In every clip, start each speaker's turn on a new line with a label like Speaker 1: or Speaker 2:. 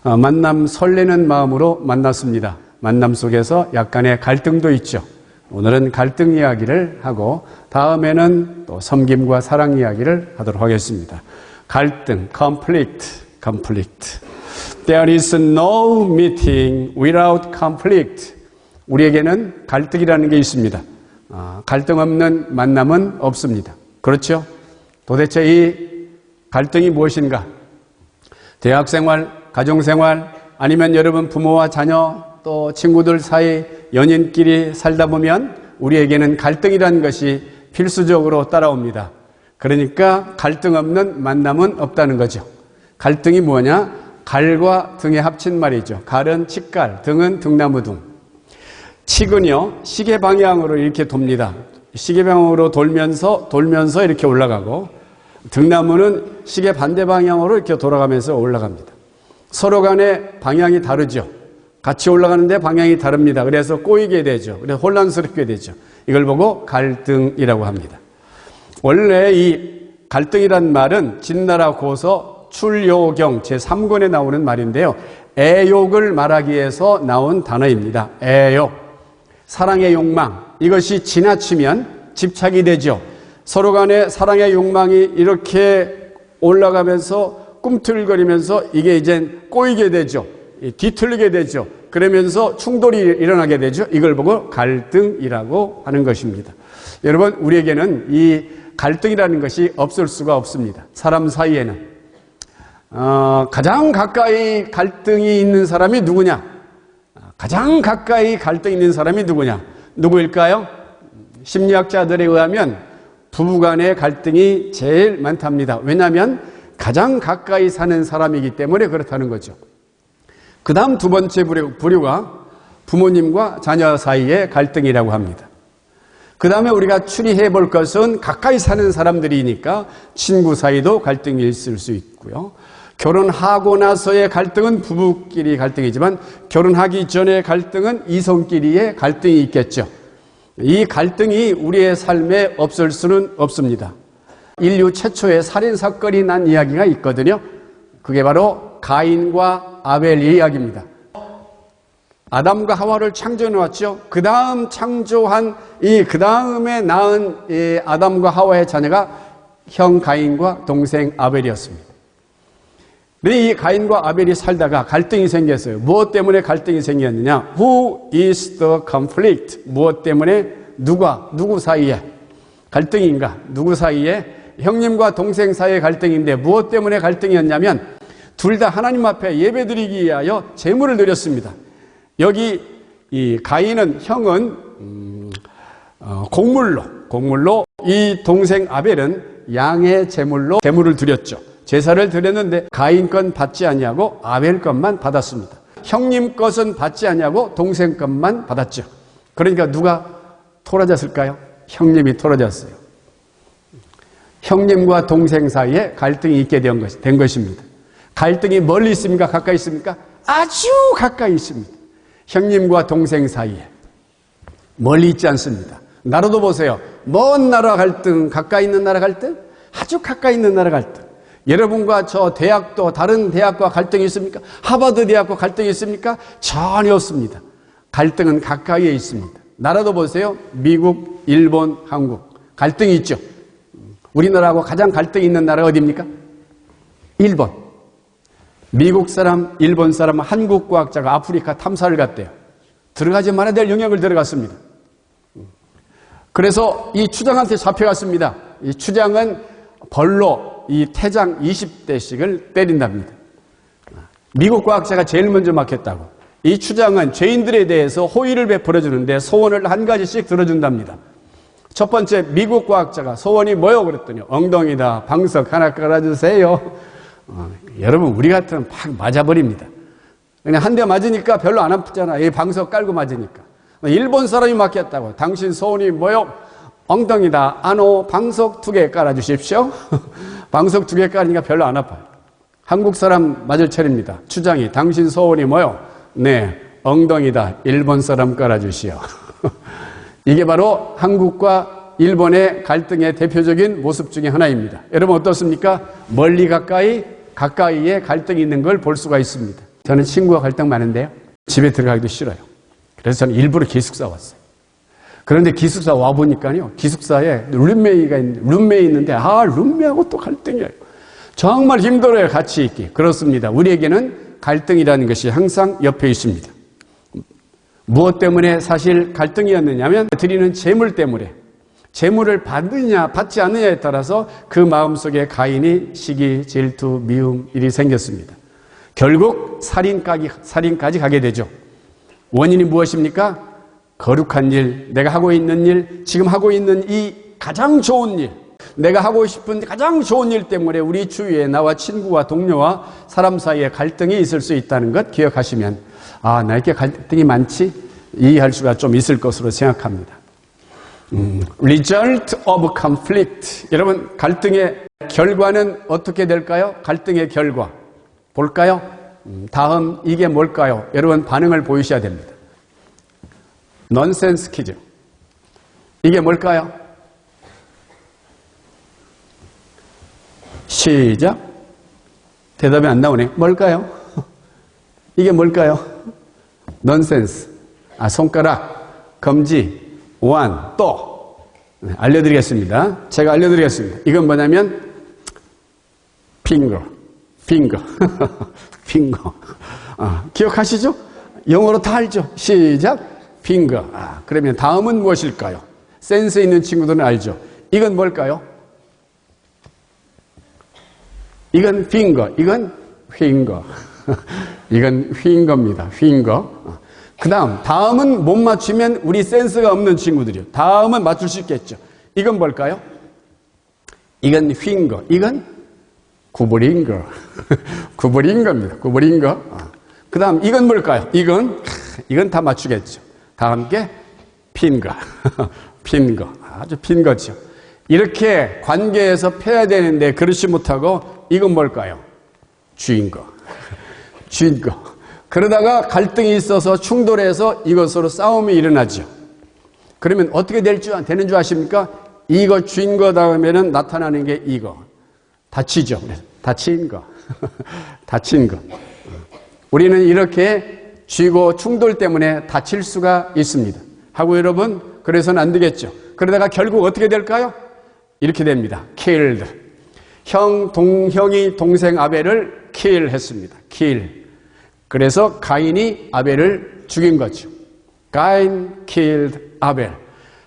Speaker 1: 만남 설레는 마음으로 만났습니다. 만남 속에서 약간의 갈등도 있죠. 오늘은 갈등 이야기를 하고 다음에는 또 섬김과 사랑 이야기를 하도록 하겠습니다. 갈등, conflict. There is no meeting without conflict. 우리에게는 갈등이라는 게 있습니다. 갈등 없는 만남은 없습니다. 그렇죠? 도대체 이 갈등이 무엇인가? 대학생활, 가정생활, 아니면 여러분 부모와 자녀, 또 친구들 사이, 연인끼리 살다 보면 우리에게는 갈등이라는 것이 필수적으로 따라옵니다. 그러니까 갈등 없는 만남은 없다는 거죠. 갈등이 뭐냐? 갈과 등에 합친 말이죠. 갈은 칡갈, 등은 등나무등. 칡은요, 시계 방향으로 이렇게 돕니다. 시계 방향으로 돌면서 이렇게 올라가고, 등나무는 시계 반대 방향으로 이렇게 돌아가면서 올라갑니다. 서로 간에 방향이 다르죠. 같이 올라가는데 방향이 다릅니다. 그래서 꼬이게 되죠. 그래서 혼란스럽게 되죠. 이걸 보고 갈등이라고 합니다. 원래 이 갈등이란 말은 진나라 고서 출요경 제3권에 나오는 말인데요. 애욕을 말하기 위해서 나온 단어입니다. 애욕. 사랑의 욕망. 이것이 지나치면 집착이 되죠. 서로 간에 사랑의 욕망이 이렇게 올라가면서 꿈틀거리면서 이게 이제 꼬이게 되죠. 뒤틀리게 되죠. 그러면서 충돌이 일어나게 되죠. 이걸 보고 갈등이라고 하는 것입니다. 여러분, 우리에게는 이 갈등이라는 것이 없을 수가 없습니다. 사람 사이에는. 가장 가까이 갈등이 있는 사람이 누구냐? 가장 가까이 갈등이 있는 사람이 누구냐? 누구일까요? 심리학자들에 의하면 부부간의 갈등이 제일 많답니다. 왜냐하면 가장 가까이 사는 사람이기 때문에 그렇다는 거죠. 그 다음 두 번째 부류가 부모님과 자녀 사이의 갈등이라고 합니다. 그 다음에 우리가 추리해 볼 것은 가까이 사는 사람들이니까 친구 사이도 갈등이 있을 수 있고요. 결혼하고 나서의 갈등은 부부끼리 갈등이지만 결혼하기 전의 갈등은 이성끼리의 갈등이 있겠죠. 이 갈등이 우리의 삶에 없을 수는 없습니다. 인류 최초의 살인사건이 난 이야기가 있거든요. 그게 바로 가인과 아벨의 이야기입니다. 아담과 하와를 창조해 놓았죠. 그 다음 창조한 그 다음에 낳은 이 아담과 하와의 자녀가 형 가인과 동생 아벨이었습니다. 근데 이 가인과 아벨이 살다가 갈등이 생겼어요. 무엇 때문에 갈등이 생겼느냐? Who is the conflict? 무엇 때문에 누구 사이에 갈등인가? 누구 사이에? 형님과 동생 사이의 갈등인데 무엇 때문에 갈등이었냐면 둘 다 하나님 앞에 예배드리기 위하여 제물을 드렸습니다. 여기 이 가인은 형은 곡물로 이 동생 아벨은 양의 제물로 제물을 드렸죠. 제사를 드렸는데 가인 건 받지 아니하고 아벨 것만 받았습니다. 형님 것은 받지 아니하고 동생 것만 받았죠. 그러니까 누가 토라졌을까요? 형님이 토라졌어요. 형님과 동생 사이에 갈등이 있게 된 것입니다. 갈등이 멀리 있습니까? 가까이 있습니까? 아주 가까이 있습니다. 형님과 동생 사이에. 멀리 있지 않습니다. 나라도 보세요. 먼 나라 갈등, 가까이 있는 나라 갈등, 아주 가까이 있는 나라 갈등. 여러분과 저 대학도 다른 대학과 갈등이 있습니까? 하버드 대학과 갈등이 있습니까? 전혀 없습니다. 갈등은 가까이에 있습니다. 나라도 보세요. 미국, 일본, 한국. 갈등이 있죠. 우리나라하고 가장 갈등이 있는 나라가 어디입니까? 일본. 미국 사람, 일본 사람, 한국 과학자가 아프리카 탐사를 갔대요. 들어가지 말아야 될 영역을 들어갔습니다. 그래서 이 추장한테 잡혀갔습니다. 이 추장은 벌로 이 태장 20대씩을 때린답니다. 미국 과학자가 제일 먼저 막혔다고. 이 추장은 죄인들에 대해서 호의를 베풀어 주는데 소원을 한 가지씩 들어준답니다. 첫 번째 미국 과학자가 소원이 뭐요? 그랬더니 엉덩이다. 방석 하나 깔아주세요. 여러분 우리 같으면 팍 맞아버립니다. 그냥 한 대 맞으니까 별로 안 아프잖아. 이 방석 깔고 맞으니까. 일본 사람이 맡겼다고. 당신 소원이 뭐요? 엉덩이다. 안오 방석 2개 깔아주십시오. 방석 2개 깔으니까 별로 안 아파요. 한국 사람 맞을 차례입니다. 추장이 당신 소원이 뭐요? 네, 엉덩이다. 일본 사람 깔아주시오. 이게 바로 한국과 일본의 갈등의 대표적인 모습 중에 하나입니다. 여러분 어떻습니까? 멀리 가까이에 갈등이 있는 걸 볼 수가 있습니다. 저는 친구와 갈등 많은데요. 집에 들어가기도 싫어요. 그래서 저는 일부러 기숙사 왔어요. 그런데 기숙사 와보니까요. 기숙사에 룸메이 있는데, 룸메하고 또 갈등이에요. 정말 힘들어요. 같이 있기. 그렇습니다. 우리에게는 갈등이라는 것이 항상 옆에 있습니다. 무엇 때문에 사실 갈등이었느냐면 드리는 재물 때문에 재물을 받느냐 받지 않느냐에 따라서 그 마음속에 가인이 시기, 질투, 미움 일이 생겼습니다. 결국 살인까지 가게 되죠. 원인이 무엇입니까? 거룩한 일, 내가 하고 있는 일, 지금 하고 있는 이 가장 좋은 일, 내가 하고 싶은 가장 좋은 일 때문에 우리 주위에 나와 친구와 동료와 사람 사이에 갈등이 있을 수 있다는 것 기억하시면 나에게 갈등이 많지? 이해할 수가 좀 있을 것으로 생각합니다. Result of conflict. 여러분, 갈등의 결과는 어떻게 될까요? 갈등의 결과. 볼까요? 다음 이게 뭘까요? 여러분 반응을 보이셔야 됩니다. 넌센스 퀴즈. 이게 뭘까요? 시작. 대답이 안 나오네. 뭘까요? 이게 뭘까요? 넌센스. 손가락, 검지, 원, 또. 알려드리겠습니다. 제가 알려드리겠습니다. 이건 뭐냐면 핑거. 기억하시죠? 영어로 다 알죠? 시작. 핑거. 그러면 다음은 무엇일까요? 센스 있는 친구들은 알죠? 이건 뭘까요? 이건 핑거. 이건 핑거. 이건 핑거입니다. 핑거. 그 다음은 못 맞추면 우리 센스가 없는 친구들이요. 다음은 맞출 수 있겠죠. 이건 뭘까요? 이건 핑거. 이건 구부린 거. 구부린 겁니다. 구부린 거. 그 다음 이건 뭘까요? 이건 다 맞추겠죠. 다 함께 핀거. 핀거. 아주 핀거죠. 이렇게 관계에서 패야 되는데 그렇지 못하고 이건 뭘까요? 쥐인거. 쥐인거. 그러다가 갈등이 있어서 충돌해서 이것으로 싸움이 일어나죠. 그러면 어떻게 되는 줄 아십니까? 이거 쥐인 거 다음에는 나타나는 게 이거. 다치죠. 다친 거. 다친 거. 우리는 이렇게 쥐고 충돌 때문에 다칠 수가 있습니다. 하고 여러분, 그래서는 안 되겠죠. 그러다가 결국 어떻게 될까요? 이렇게 됩니다. killed. 형이 동생 아벨을 kill 했습니다. kill. 그래서 가인이 아벨을 죽인 거죠. 가인 killed 아벨.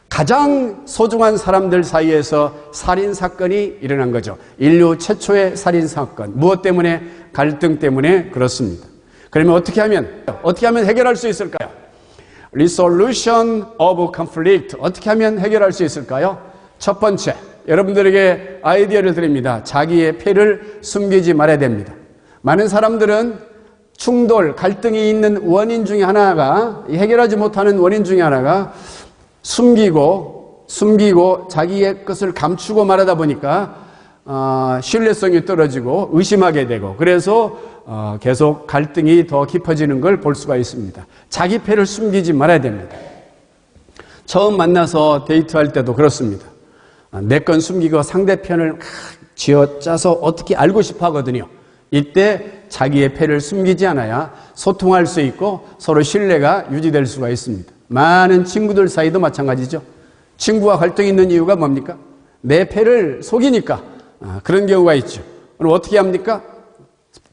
Speaker 1: 가장 소중한 사람들 사이에서 살인사건이 일어난 거죠. 인류 최초의 살인사건. 무엇 때문에? 갈등 때문에 그렇습니다. 그러면 어떻게 하면 해결할 수 있을까요? Resolution of conflict. 어떻게 하면 해결할 수 있을까요? 첫 번째, 여러분들에게 아이디어를 드립니다. 자기의 패를 숨기지 말아야 됩니다. 많은 사람들은 충돌, 갈등이 있는 원인 중에 하나가, 해결하지 못하는 원인 중에 하나가 숨기고 자기의 것을 감추고 말하다 보니까 신뢰성이 떨어지고 의심하게 되고 그래서 계속 갈등이 더 깊어지는 걸 볼 수가 있습니다. 자기 패를 숨기지 말아야 됩니다. 처음 만나서 데이트할 때도 그렇습니다. 내 건 숨기고 상대편을 쥐어짜서 어떻게 알고 싶어 하거든요. 이때 자기의 패를 숨기지 않아야 소통할 수 있고 서로 신뢰가 유지될 수가 있습니다. 많은 친구들 사이도 마찬가지죠. 친구와 갈등이 있는 이유가 뭡니까? 내 패를 속이니까 그런 경우가 있죠. 그럼 어떻게 합니까?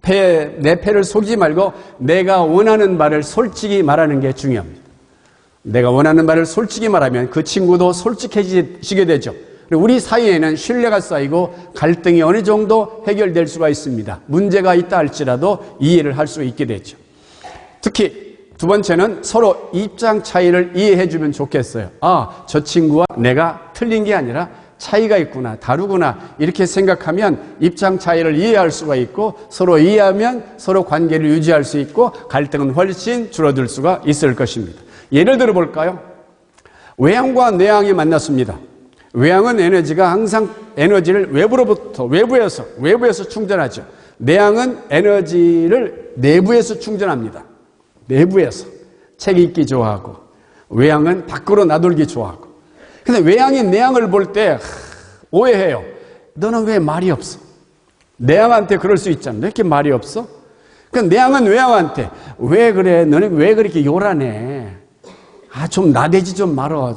Speaker 1: 내 패를 속이지 말고 내가 원하는 말을 솔직히 말하는 게 중요합니다. 내가 원하는 말을 솔직히 말하면 그 친구도 솔직해지게 되죠. 우리 사이에는 신뢰가 쌓이고 갈등이 어느 정도 해결될 수가 있습니다. 문제가 있다 할지라도 이해를 할 수 있게 되죠. 특히 두 번째는 서로 입장 차이를 이해해 주면 좋겠어요. 저 친구와 내가 틀린 게 아니라 차이가 있구나, 다르구나 이렇게 생각하면 입장 차이를 이해할 수가 있고 서로 이해하면 서로 관계를 유지할 수 있고 갈등은 훨씬 줄어들 수가 있을 것입니다. 예를 들어 볼까요? 외양과 내양이 만났습니다. 외양은 에너지가 항상 에너지를 외부에서 충전하죠. 내양은 에너지를 내부에서 충전합니다. 내부에서 책 읽기 좋아하고 외양은 밖으로 나돌기 좋아하고. 근데 외양이 내양을 볼 때 오해해요. 너는 왜 말이 없어? 내양한테 그럴 수 있잖아. 왜 이렇게 말이 없어? 그러니까 내양은 외양한테 왜 그래? 너는 왜 그렇게 요란해? 좀 나대지 좀 말어.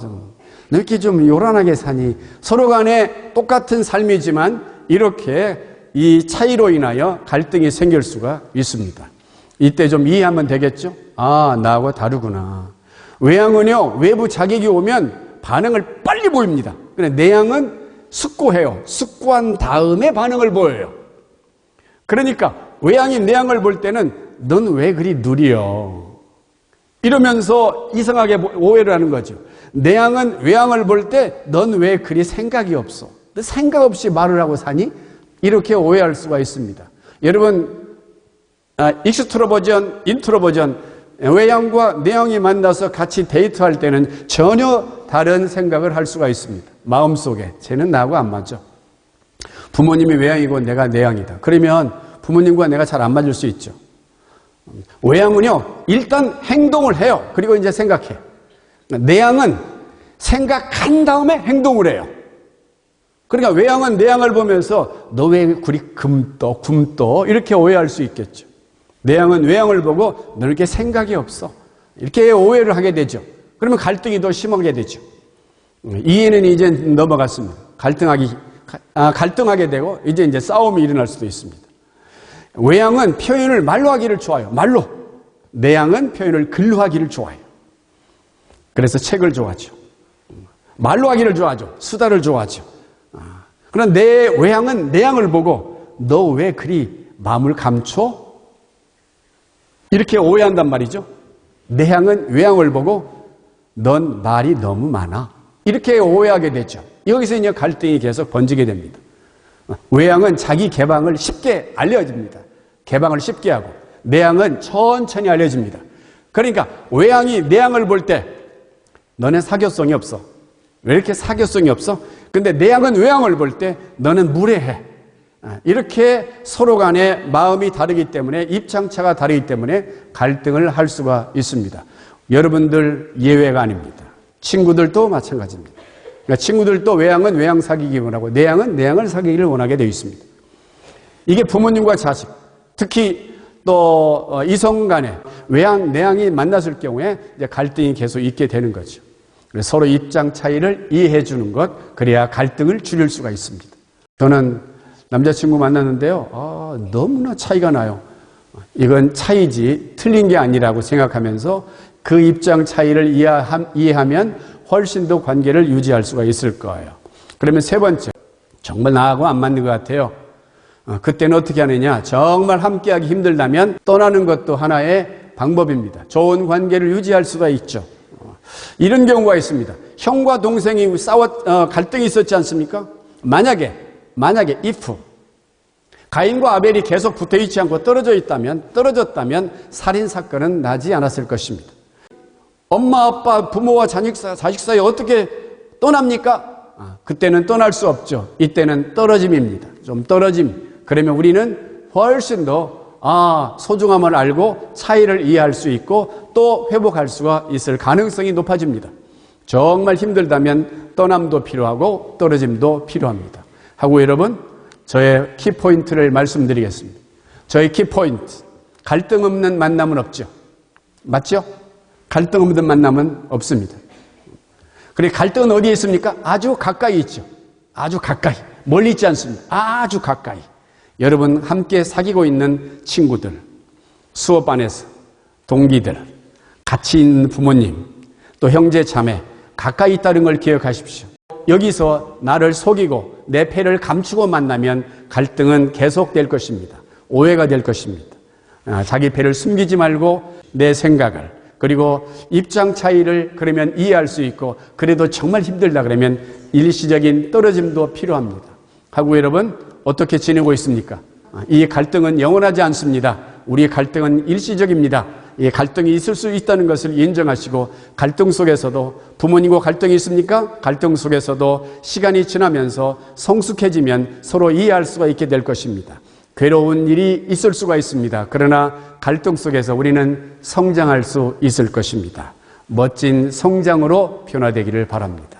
Speaker 1: 너 이렇게 좀 요란하게 사니? 서로 간에 똑같은 삶이지만 이렇게 이 차이로 인하여 갈등이 생길 수가 있습니다. 이때 좀 이해하면 되겠죠? 나하고 다르구나. 외양은요, 외부 자극이 오면 반응을 빨리 보입니다. 그런데 내양은 숙고해요. 숙고한 다음에 반응을 보여요. 그러니까 외양이 내양을 볼 때는 넌 왜 그리 느려? 이러면서 이상하게 오해를 하는 거죠. 내양은 외양을 볼 때 넌 왜 그리 생각이 없어? 너 생각 없이 말을 하고 사니? 이렇게 오해할 수가 있습니다. 여러분, 익스트로버전, 인트로버전, 외양과 내양이 만나서 같이 데이트할 때는 전혀 다른 생각을 할 수가 있습니다. 마음속에 쟤는 나하고 안 맞아. 부모님이 외양이고 내가 내양이다. 그러면 부모님과 내가 잘 안 맞을 수 있죠. 외양은요, 일단 행동을 해요. 그리고 이제 생각해. 내양은 생각한 다음에 행동을 해요. 그러니까 외양은 내양을 보면서 너 왜 그리 굼떠 이렇게 오해할 수 있겠죠. 내양은 외양을 보고 너 이렇게 생각이 없어 이렇게 오해를 하게 되죠. 그러면 갈등이 더 심하게 되죠. 이해는 이제 넘어갔습니다. 갈등하게 되고 이제 싸움이 일어날 수도 있습니다. 외양은 표현을 말로 하기를 좋아해요. 말로. 내양은 표현을 글로 하기를 좋아해요. 그래서 책을 좋아하죠. 말로 하기를 좋아하죠. 수다를 좋아하죠. 그러나 내 외양은 내양을 보고 너 왜 그리 마음을 감춰? 이렇게 오해한단 말이죠. 내양은 외양을 보고 넌 말이 너무 많아. 이렇게 오해하게 되죠. 여기서 이제 갈등이 계속 번지게 됩니다. 외양은 자기 개방을 쉽게 알려집니다. 개방을 쉽게 하고 내양은 천천히 알려집니다. 그러니까 외양이 내양을 볼 때 너는 사교성이 없어. 왜 이렇게 사교성이 없어? 근데 내양은 외양을 볼 때 너는 무례해. 이렇게 서로 간에 마음이 다르기 때문에 입장차가 다르기 때문에 갈등을 할 수가 있습니다. 여러분들 예외가 아닙니다. 친구들도 마찬가지입니다. 그러니까 친구들도 외양은 외양 사귀기 원하고 내양은 내양을 사귀기를 원하게 되어 있습니다. 이게 부모님과 자식, 특히 또 이성 간에 외양, 내양이 만났을 경우에 이제 갈등이 계속 있게 되는 거죠. 그래서 서로 입장 차이를 이해해 주는 것, 그래야 갈등을 줄일 수가 있습니다. 저는 남자친구 만났는데요. 너무나 차이가 나요. 이건 차이지 틀린 게 아니라고 생각하면서 그 입장 차이를 이해하면 훨씬 더 관계를 유지할 수가 있을 거예요. 그러면 세 번째, 정말 나하고 안 맞는 것 같아요. 그때는 어떻게 하느냐? 정말 함께하기 힘들다면 떠나는 것도 하나의 방법입니다. 좋은 관계를 유지할 수가 있죠. 이런 경우가 있습니다. 형과 동생이 갈등이 있었지 않습니까? 만약에 if 가인과 아벨이 계속 붙어 있지 않고 떨어졌다면 살인 사건은 나지 않았을 것입니다. 엄마, 아빠, 부모와 자식 사이에 어떻게 떠납니까? 그때는 떠날 수 없죠. 이때는 떨어짐입니다. 좀 떨어짐. 그러면 우리는 훨씬 더 소중함을 알고 차이를 이해할 수 있고 또 회복할 수가 있을 가능성이 높아집니다. 정말 힘들다면 떠남도 필요하고 떨어짐도 필요합니다. 하고 여러분, 저의 키포인트를 말씀드리겠습니다. 저의 키포인트, 갈등 없는 만남은 없죠. 맞죠? 갈등 없는 만남은 없습니다. 그리고 갈등은 어디에 있습니까? 아주 가까이 있죠. 아주 가까이. 멀리 있지 않습니다. 아주 가까이. 여러분 함께 사귀고 있는 친구들, 수업 안에서 동기들, 같이 있는 부모님, 또 형제 자매 가까이 있다는 걸 기억하십시오. 여기서 나를 속이고 내 패를 감추고 만나면 갈등은 계속될 것입니다. 오해가 될 것입니다. 자기 패를 숨기지 말고 내 생각을 그리고 입장 차이를 그러면 이해할 수 있고 그래도 정말 힘들다 그러면 일시적인 떨어짐도 필요합니다. 하고 여러분 어떻게 지내고 있습니까? 이 갈등은 영원하지 않습니다. 우리의 갈등은 일시적입니다. 이 갈등이 있을 수 있다는 것을 인정하시고 갈등 속에서도 부모님과 갈등이 있습니까? 갈등 속에서도 시간이 지나면서 성숙해지면 서로 이해할 수가 있게 될 것입니다. 괴로운 일이 있을 수가 있습니다. 그러나 갈등 속에서 우리는 성장할 수 있을 것입니다. 멋진 성장으로 변화되기를 바랍니다.